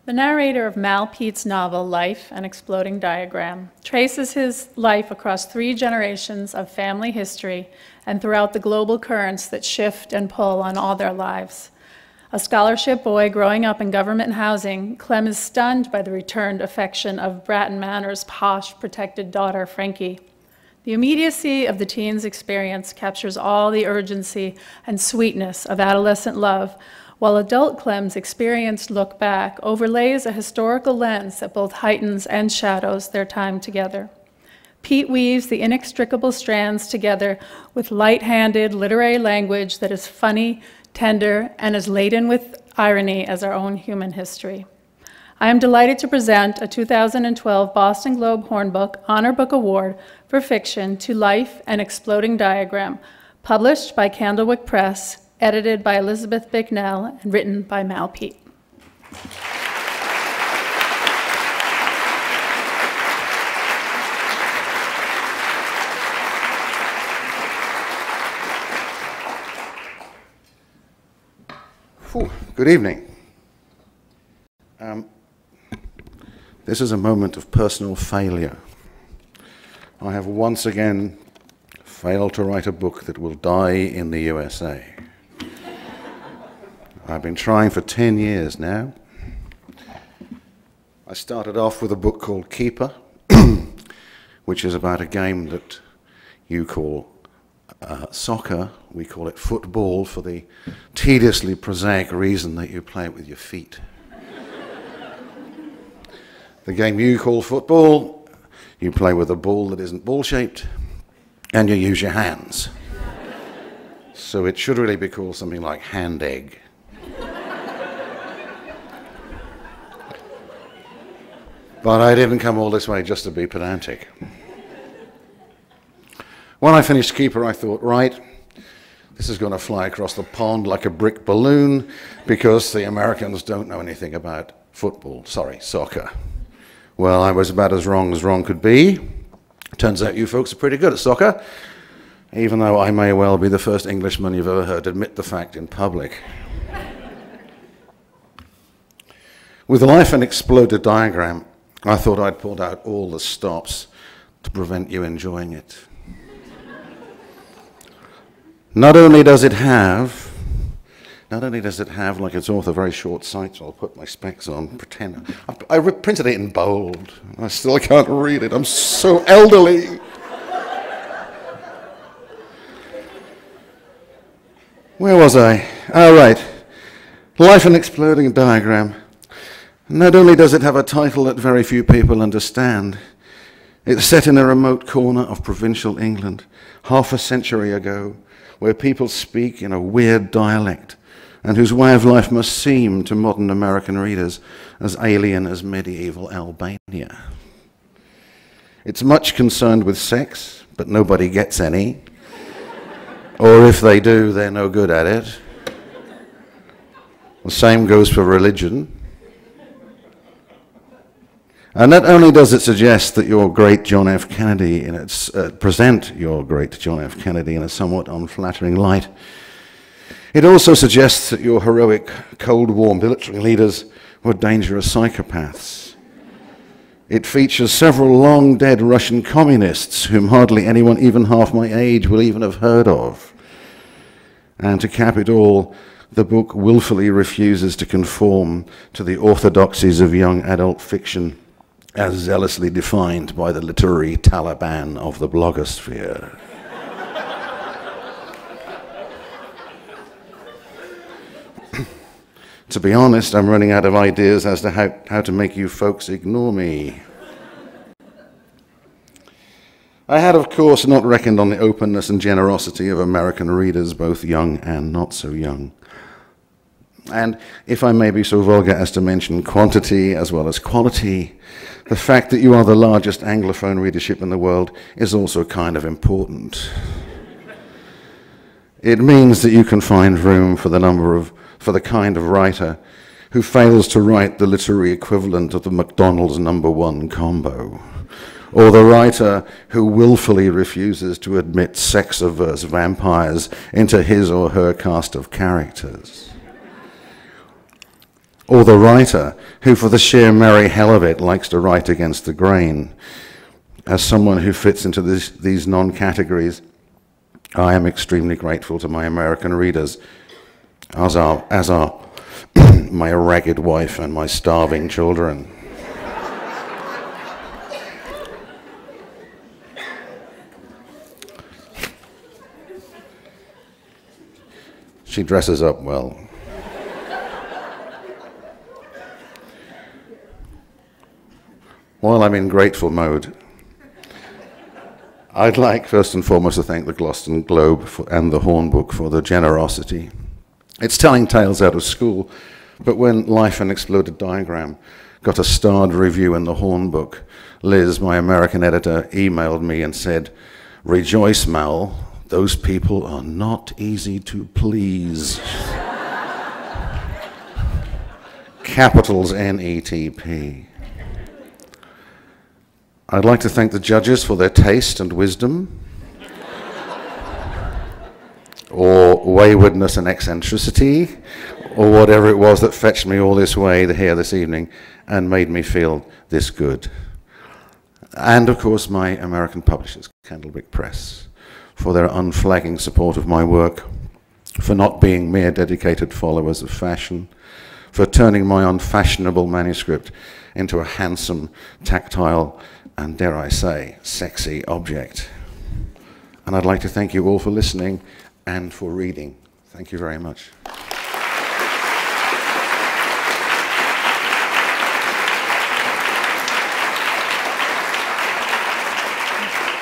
The narrator of Mal Peet's novel, Life, an Exploding Diagram, traces his life across 3 generations of family history and throughout the global currents that shift and pull on all their lives. A scholarship boy growing up in government housing, Clem is stunned by the returned affection of Bratton Manor's posh, protected daughter, Frankie. The immediacy of the teen's experience captures all the urgency and sweetness of adolescent love, while adult Clem's experienced look back overlays a historical lens that both heightens and shadows their time together. Peet weaves the inextricable strands together with light-handed literary language that is funny, tender, and as laden with irony as our own human history. I am delighted to present a 2012 Boston Globe Hornbook Honor Book Award for Fiction to Life, an Exploding Diagram, published by Candlewick Press, edited by Elizabeth Bicknell, and written by Mal Peet. Good evening. This is a moment of personal failure. I have once again failed to write a book that will die in the USA. I've been trying for 10 years now. I started off with a book called Keeper, which is about a game that you call soccer. We call it football for the tediously prosaic reason that you play it with your feet. The game you call football, you play with a ball that isn't ball-shaped, and you use your hands. So it should really be called something like hand egg. But I didn't come all this way just to be pedantic. When I finished Keeper, I thought, right, this is going to fly across the pond like a brick balloon because the Americans don't know anything about soccer. Well, I was about as wrong could be. Turns out you folks are pretty good at soccer, even though I may well be the first Englishman you've ever heard admit the fact in public. With Life, an Exploded Diagram, I thought I'd pulled out all the stops to prevent you enjoying it. Not only does it have, like its author, very short sight, so I'll put my specs on, pretend. I printed it in bold. I still can't read it. I'm so elderly. Where was I? Oh, right. Life, an Exploding Diagram. Not only does it have a title that very few people understand, it's set in a remote corner of provincial England, half a century ago, where people speak in a weird dialect, and whose way of life must seem to modern American readers as alien as medieval Albania. It's much concerned with sex, but nobody gets any. Or if they do, they're no good at it. The same goes for religion. And not only does it suggest that your great John F. Kennedy, present your great John F. Kennedy in a somewhat unflattering light, it also suggests that your heroic Cold War military leaders were dangerous psychopaths. It features several long-dead Russian communists whom hardly anyone even half my age will even have heard of. And to cap it all, the book willfully refuses to conform to the orthodoxies of young adult fiction as zealously defined by the literary Taliban of the blogosphere. To be honest, I'm running out of ideas as to how to make you folks ignore me. I had, of course, not reckoned on the openness and generosity of American readers, both young and not so young. And if I may be so vulgar as to mention quantity as well as quality, the fact that you are the largest Anglophone readership in the world is also kind of important. It means that you can find room for the kind of writer who fails to write the literary equivalent of the McDonald's #1 combo, or the writer who willfully refuses to admit sex-averse vampires into his or her cast of characters. or the writer who, for the sheer merry hell of it, likes to write against the grain. As someone who fits into these non-categories, I am extremely grateful to my American readers, as are my ragged wife and my starving children. She dresses up well. While I'm in grateful mode, I'd like first and foremost to thank the Gloucester Globe and the Hornbook for the generosity. It's telling tales out of school, but when Life and Exploded Diagram got a starred review in the Hornbook, Liz, my American editor, emailed me and said, "Rejoice, Mal, those people are not easy to please." Capitals NETP. I'd like to thank the judges for their taste and wisdom, or waywardness and eccentricity, or whatever it was that fetched me all this way here this evening and made me feel this good. And of course my American publishers, Candlewick Press, for their unflagging support of my work, for not being mere dedicated followers of fashion, for turning my unfashionable manuscript into a handsome, tactile, and dare I say, sexy object. And I'd like to thank you all for listening and for reading. Thank you very much.